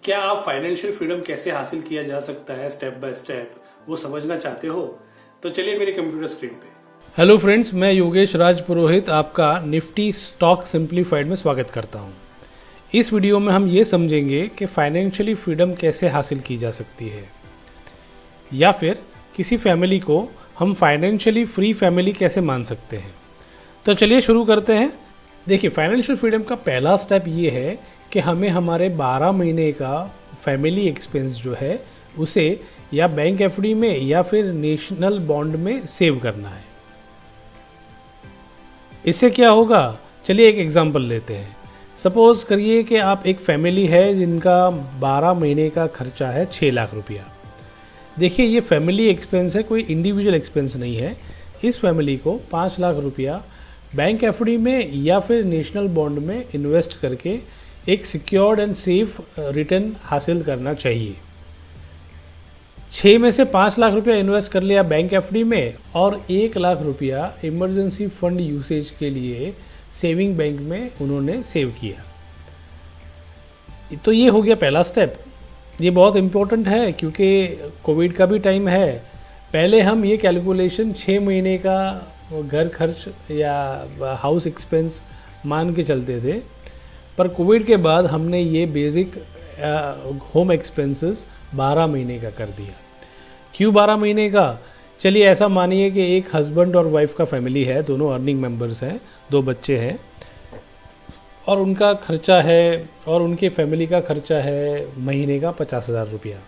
क्या आप financial freedom कैसे हासिल किया जा सकता है स्टेप बाय स्टेप वो समझना चाहते हो? तो चलिए मेरे कंप्यूटर स्क्रीन पे। हेलो फ्रेंड्स, मैं योगेश राज पुरोहित आपका निफ्टी स्टॉक सिंप्लीफाइड में स्वागत करता हूं। इस वीडियो में हम ये समझेंगे कि फाइनेंशियली फ्रीडम कैसे हासिल की जा सकती है, या फिर किसी फैमिली को हम फाइनेंशियली फ्री फैमिली कैसे मान सकते हैं। तो चलिए शुरू करते हैं। देखिए, फाइनेंशियल फ्रीडम का पहला स्टेप ये है कि हमें हमारे 12 महीने का फैमिली एक्सपेंस जो है उसे या बैंक एफडी में या फिर नेशनल बॉन्ड में सेव करना है। इससे क्या होगा, चलिए एक एग्जांपल लेते हैं। सपोज करिए कि आप एक फैमिली है जिनका 12 महीने का खर्चा है 6 लाख रुपया। देखिए, ये फैमिली एक्सपेंस है, कोई इंडिविजुअल एक्सपेंस नहीं है। इस फैमिली को 5 लाख रुपया बैंक एफडी में या फिर नेशनल बॉन्ड में इन्वेस्ट करके एक सिक्योर्ड एंड सेफ रिटर्न हासिल करना चाहिए। 6 में से 5 लाख रुपया इन्वेस्ट कर लिया बैंक एफडी में और 1 लाख रुपया इमरजेंसी फंड यूसेज के लिए सेविंग बैंक में उन्होंने सेव किया। तो ये हो गया पहला स्टेप। ये बहुत इम्पोर्टेंट है क्योंकि कोविड का भी टाइम है। पहले हम ये कैलकुलेशन 6 महीने का घर खर्च या हाउस एक्सपेंस मान के चलते थे, पर कोविड के बाद हमने ये बेसिक होम एक्सपेंसेस 12 महीने का कर दिया। क्यों 12 महीने का? चलिए ऐसा मानिए कि एक हस्बैंड और वाइफ का फैमिली है, दोनों अर्निंग मेंबर्स हैं, 2 बच्चे हैं और उनका खर्चा है और उनके फैमिली का खर्चा है महीने का 50,000 रुपया।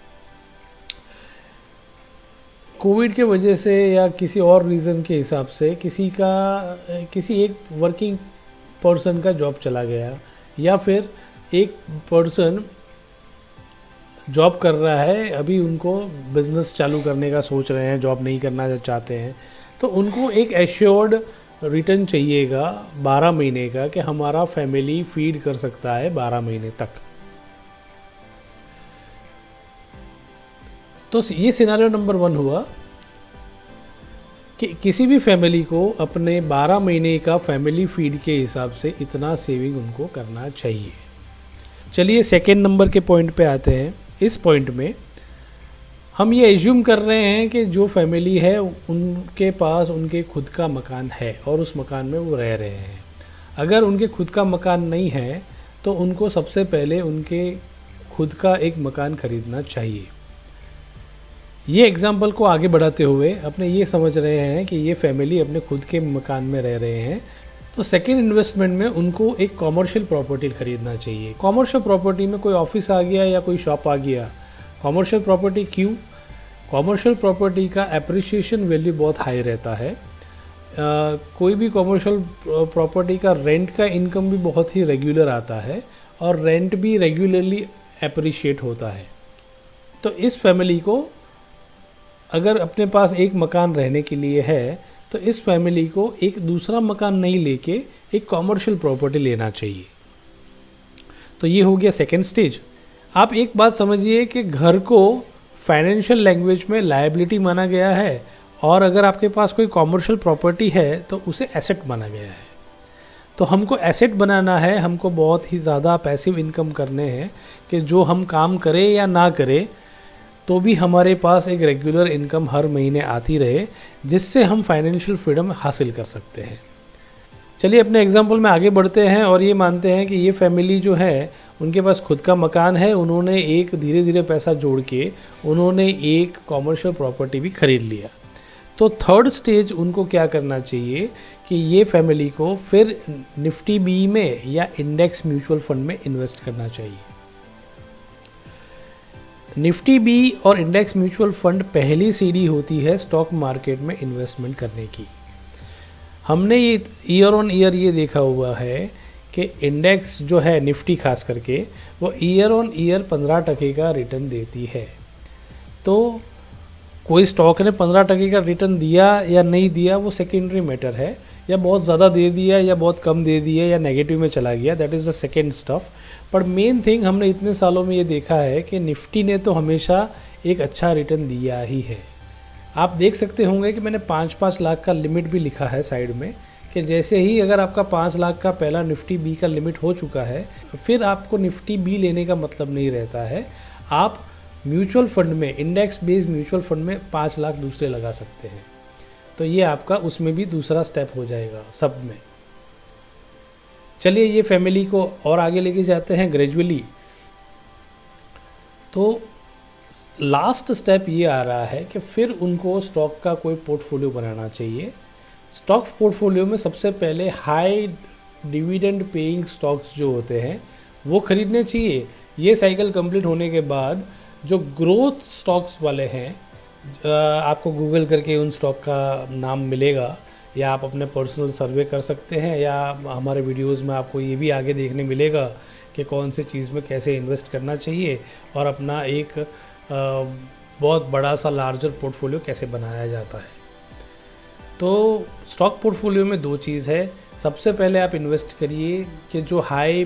कोविड के वजह से या किसी और रीज़न के हिसाब से किसी एक वर्किंग पर्सन का जॉब चला गया, या फिर एक पर्सन जॉब कर रहा है, अभी उनको बिज़नेस चालू करने का सोच रहे हैं, जॉब नहीं करना चाहते हैं, तो उनको एक एश्योर्ड रिटर्न चाहिएगा 12 महीने का कि हमारा फैमिली फीड कर सकता है 12 महीने तक। तो ये सिनेरियो नंबर 1 हुआ कि किसी भी फैमिली को अपने 12 महीने का फैमिली फीड के हिसाब से इतना सेविंग उनको करना चाहिए। चलिए सेकेंड नंबर के पॉइंट पे आते हैं। इस पॉइंट में हम ये एज्यूम कर रहे हैं कि जो फैमिली है उनके पास उनके खुद का मकान है और उस मकान में वो रह रहे हैं। अगर उनके खुद का मकान नहीं है तो उनको सबसे पहले उनके खुद का एक मकान खरीदना चाहिए। ये एग्जाम्पल को आगे बढ़ाते हुए अपने ये समझ रहे हैं कि ये फैमिली अपने खुद के मकान में रह रहे हैं, तो सेकेंड इन्वेस्टमेंट में उनको एक कॉमर्शियल प्रॉपर्टी खरीदना चाहिए। कॉमर्शियल प्रॉपर्टी में कोई ऑफिस आ गया या कोई शॉप आ गया। कॉमर्शियल प्रॉपर्टी क्यों? कॉमर्शियल प्रॉपर्टी का एप्रिसिएशन वैल्यू बहुत हाई रहता है। कोई भी कॉमर्शियल प्रॉपर्टी का रेंट का इनकम भी बहुत ही रेगुलर आता है और रेंट भी रेगुलरली एप्रिशिएट होता है। तो इस फैमिली को अगर अपने पास एक मकान रहने के लिए है तो इस फैमिली को एक दूसरा मकान नहीं लेके एक कॉमर्शियल प्रॉपर्टी लेना चाहिए। तो ये हो गया सेकेंड स्टेज। आप एक बात समझिए कि घर को फाइनेंशियल लैंग्वेज में लायबिलिटी माना गया है और अगर आपके पास कोई कॉमर्शियल प्रॉपर्टी है तो उसे एसेट माना गया है। तो हमको एसेट बनाना है, हमको बहुत ही ज़्यादा पैसिव इनकम करने हैं कि जो हम काम करें या ना करें तो भी हमारे पास एक रेगुलर इनकम हर महीने आती रहे, जिससे हम फाइनेंशियल फ्रीडम हासिल कर सकते हैं। चलिए अपने एग्जांपल में आगे बढ़ते हैं और ये मानते हैं कि ये फैमिली जो है उनके पास खुद का मकान है, उन्होंने एक धीरे धीरे पैसा जोड़ के उन्होंने एक कॉमर्शियल प्रॉपर्टी भी खरीद लिया। तो थर्ड स्टेज उनको क्या करना चाहिए कि ये फैमिली को फिर निफ्टी बी में या इंडेक्स म्यूचुअल फंड में इन्वेस्ट करना चाहिए। निफ्टी बी और इंडेक्स म्यूचुअल फंड पहली सीढ़ी होती है स्टॉक मार्केट में इन्वेस्टमेंट करने की। हमने ये ईयर ऑन ईयर ये देखा हुआ है कि इंडेक्स जो है निफ्टी खास करके वो ईयर ऑन ईयर 15% का रिटर्न देती है। तो कोई स्टॉक ने 15% का रिटर्न दिया या नहीं दिया वो सेकेंडरी मैटर है, या बहुत ज़्यादा दे दिया या बहुत कम दे दिया या नेगेटिव में चला गया, that is the second stuff. पर मेन थिंग हमने इतने सालों में ये देखा है कि निफ्टी ने तो हमेशा एक अच्छा रिटर्न दिया ही है। आप देख सकते होंगे कि मैंने 5-5 लाख का लिमिट भी लिखा है साइड में कि कि जैसे ही अगर आपका 5 लाख का पहला निफ्टी बी का लिमिट हो चुका है, फिर आपको निफ्टी बी लेने का मतलब नहीं रहता है। आप म्यूचुअल फंड में, इंडेक्स बेस्ड म्यूचुअल फंड में 5 लाख दूसरे लगा सकते हैं। तो ये आपका उसमें भी दूसरा स्टेप हो जाएगा सब में। चलिए ये फैमिली को और आगे लेके जाते हैं ग्रेजुअली। तो लास्ट स्टेप ये आ रहा है कि फिर उनको स्टॉक का कोई पोर्टफोलियो बनाना चाहिए। स्टॉक पोर्टफोलियो में सबसे पहले हाई डिविडेंड पेइंग स्टॉक्स जो होते हैं वो खरीदने चाहिए। ये साइकिल कंप्लीट होने के बाद जो ग्रोथ स्टॉक्स वाले हैं, आपको गूगल करके उन स्टॉक का नाम मिलेगा, या आप अपने पर्सनल सर्वे कर सकते हैं, या हमारे वीडियोस में आपको ये भी आगे देखने मिलेगा कि कौन से चीज़ में कैसे इन्वेस्ट करना चाहिए और अपना एक बहुत बड़ा सा लार्जर पोर्टफोलियो कैसे बनाया जाता है। तो स्टॉक पोर्टफोलियो में 2 चीज़ है। सबसे पहले आप इन्वेस्ट करिए कि जो हाई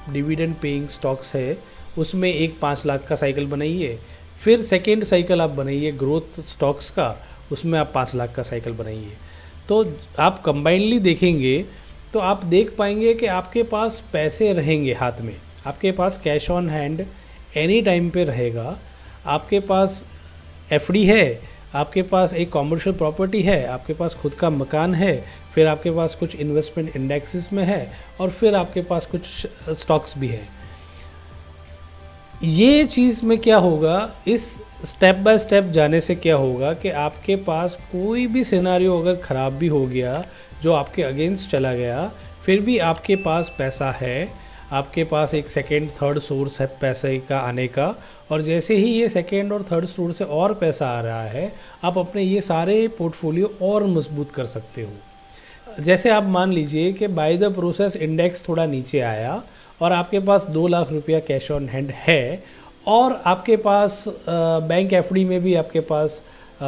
डिविडेंड पेइंग स्टॉक्स है उसमें एक 5 लाख का साइकिल बनाइए। फिर सेकेंड साइकिल आप बनाइए ग्रोथ स्टॉक्स का, उसमें आप 5 लाख का साइकिल बनाइए। तो आप कंबाइनली देखेंगे तो आप देख पाएंगे कि आपके पास पैसे रहेंगे हाथ में, आपके पास cash on hand any time पे रहेगा। आपके पास एफडी है, आपके पास एक कॉमर्शियल प्रॉपर्टी है, आपके पास खुद का मकान है, फिर आपके पास कुछ इन्वेस्टमेंट इंडेक्सेस में है, और फिर आपके पास कुछ स्टॉक्स भी है। ये चीज़ में क्या होगा, इस स्टेप बाय स्टेप जाने से क्या होगा कि आपके पास कोई भी सिनेरियो अगर ख़राब भी हो गया, जो आपके अगेंस्ट चला गया, फिर भी आपके पास पैसा है, आपके पास एक सेकेंड थर्ड सोर्स है पैसे का आने का। और जैसे ही ये सेकेंड और थर्ड सोर्स से और पैसा आ रहा है, आप अपने ये सारे पोर्टफोलियो और मजबूत कर सकते हो। जैसे आप मान लीजिए कि बाय द प्रोसेस इंडेक्स थोड़ा नीचे आया और आपके पास 2 लाख रुपया कैश ऑन हैंड है, और आपके पास बैंक एफडी में भी आपके पास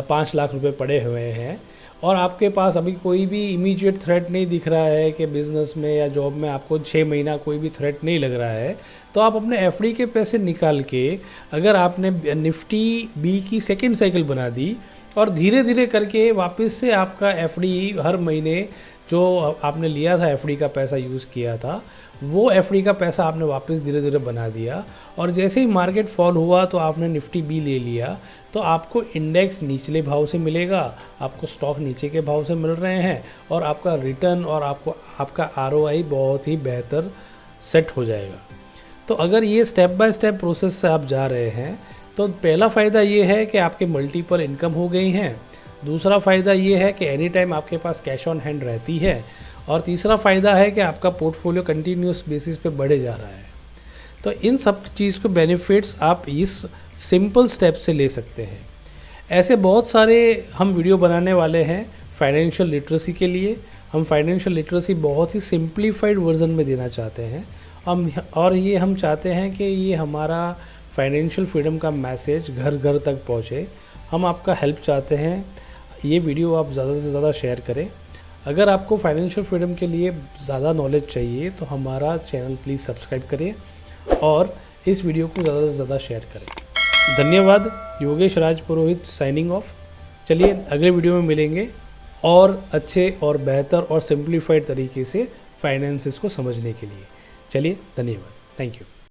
5 लाख रुपए पड़े हुए हैं, और आपके पास अभी कोई भी इमीडिएट थ्रेट नहीं दिख रहा है कि बिज़नेस में या जॉब में आपको 6 महीना कोई भी थ्रेट नहीं लग रहा है, तो आप अपने एफडी के पैसे निकाल के अगर आपने निफ्टी बी की सेकेंड साइकिल बना दी और धीरे धीरे करके वापस से आपका एफडी हर महीने जो आपने लिया था, एफडी का पैसा यूज़ किया था, वो एफडी का पैसा आपने वापस धीरे धीरे बना दिया, और जैसे ही मार्केट फॉल हुआ तो आपने निफ्टी बी ले लिया, तो आपको इंडेक्स निचले भाव से मिलेगा, आपको स्टॉक नीचे के भाव से मिल रहे हैं, और आपका रिटर्न और आपका आरओआई बहुत ही बेहतर सेट हो जाएगा। तो अगर ये स्टेप बाय स्टेप प्रोसेस से आप जा रहे हैं तो पहला फ़ायदा ये है कि आपके मल्टीपल इनकम हो गई हैं, दूसरा फ़ायदा ये है कि एनी टाइम आपके पास कैश ऑन हैंड रहती है, और तीसरा फ़ायदा है कि आपका पोर्टफोलियो कंटिन्यूस बेसिस पे बढ़े जा रहा है। तो इन सब चीज़ को बेनिफिट्स आप इस सिंपल स्टेप से ले सकते हैं। ऐसे बहुत सारे हम वीडियो बनाने वाले हैं फाइनेंशियल लिटरेसी के लिए। हम फाइनेंशियल लिटरेसी बहुत ही सिंप्लीफाइड वर्जन में देना चाहते हैं और ये हम चाहते हैं कि ये हमारा फाइनेंशियल फ्रीडम का मैसेज घर घर तक पहुँचे। हम आपका हेल्प चाहते हैं, ये वीडियो आप ज़्यादा से ज़्यादा शेयर करें। अगर आपको फाइनेंशियल फ्रीडम के लिए ज़्यादा नॉलेज चाहिए तो हमारा चैनल प्लीज़ सब्सक्राइब करिए और इस वीडियो को ज़्यादा से ज़्यादा शेयर करें। धन्यवाद। Yogesh Raj Purohit signing off. चलिए अगले वीडियो में मिलेंगे और अच्छे और बेहतर और सिंप्लीफाइड तरीके से फाइनेंसेस को समझने के लिए। चलिए धन्यवाद। Thank you.